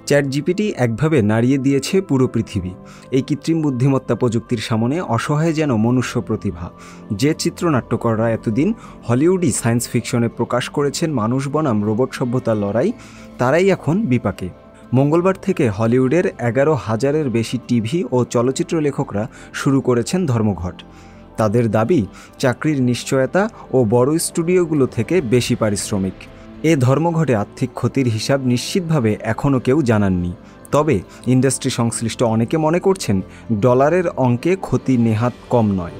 ChatGPT একভাবে নাড়িয়ে দিয়েছে পুরো পৃথিবী। এই কৃত্রিম বুদ্ধিমত্তা প্রযুক্তির সামনে অসহায় যেন মনুষ্য প্রতিভা। যে চিত্রনাট্যকাররা এতদিন হলিউডি সায়েন্স ফিকশনে প্রকাশ করেছেন মানুষ বনাম রোবট সভ্যতার লড়াই, তারাই এখন বিপাকে। মঙ্গলবার থেকে হলিউডের 11,000-এর বেশি টিভি ও চলচ্চিত্র লেখকরা শুরু করেছেন ধর্মঘট। তাদের দাবি, চাকরির নিশ্চয়তা ও বড় স্টুডিওগুলো থেকে বেশি পারিশ্রমিক। এ ধর্মঘটে আর্থিক ক্ষতির হিসাব নিশ্চিতভাবে এখনও কেউ জানাননি। তবে ইন্ডাস্ট্রি সংশ্লিষ্ট অনেকে মনে করছেন ডলারের অঙ্কে ক্ষতি নেহাত কম নয়।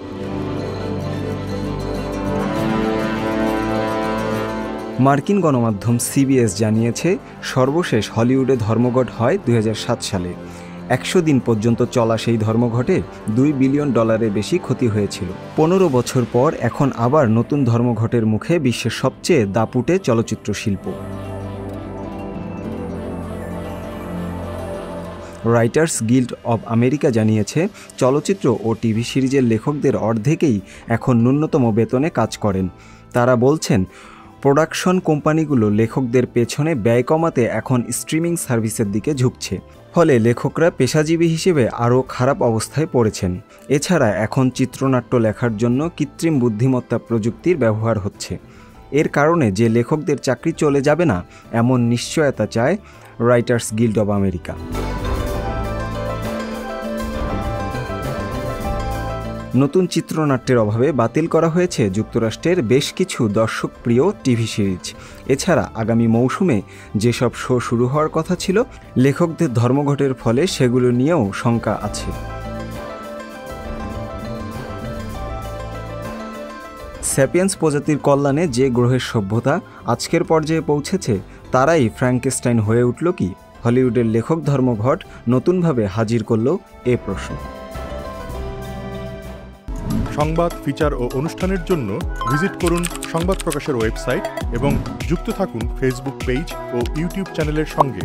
মার্কিন গণমাধ্যম সিবিএস জানিয়েছে, সর্বশেষ হলিউডে ধর্মঘট হয় 2007 সালে। 100 দিন পর্যন্ত চলা সেই ধর্মঘটে $2 বিলিয়ন বেশি ক্ষতি হয়েছিল। 15 বছর পর এখন আবার নতুন ধর্মঘটের মুখে বিশ্বের সবচেয়ে দাপুটে চলচ্চিত্র শিল্প। রাইটার্স গিল্ড অব আমেরিকা জানিয়েছে, চলচ্চিত্র ও টিভি সিরিজের লেখকদের অর্ধেকেই এখন ন্যূনতম বেতনে কাজ করেন। তারা বলছেন, প্রোডাকশন কোম্পানিগুলো লেখকদের পেছনে ব্যয় কমাতে এখন স্ট্রিমিং সার্ভিসের দিকে ঝুঁকছে। ফলে লেখকরা পেশাজীবী হিসেবে আরও খারাপ অবস্থায় পড়েছেন। এছাড়া এখন চিত্রনাট্য লেখার জন্য কৃত্রিম বুদ্ধিমত্তা প্রযুক্তির ব্যবহার হচ্ছে। এর কারণে যে লেখকদের চাকরি চলে যাবে না, এমন নিশ্চয়তা চায় রাইটার্স গিল্ড অব আমেরিকা। নতুন চিত্রনাট্যের অভাবে বাতিল করা হয়েছে যুক্তরাষ্ট্রের বেশ কিছু দর্শকপ্রিয় টিভি সিরিজ। এছাড়া আগামী মৌসুমে যেসব শো শুরু হওয়ার কথা ছিল, লেখকদের ধর্মঘটের ফলে সেগুলো নিয়েও শঙ্কা আছে। স্যাপিয়েন্স প্রজাতির কল্যাণে যে গ্রহের সভ্যতা আজকের পর্যায়ে পৌঁছেছে, তারাই ফ্র্যাঙ্কেস্টাইন হয়ে উঠল কি? হলিউডের লেখক ধর্মঘট নতুনভাবে হাজির করল এ প্রশ্ন। সংবাদ, ফিচার ও অনুষ্ঠানের জন্য ভিজিট করুন সংবাদ প্রকাশের ওয়েবসাইট এবং যুক্ত থাকুন ফেসবুক পেজ ও ইউটিউব চ্যানেলের সঙ্গে।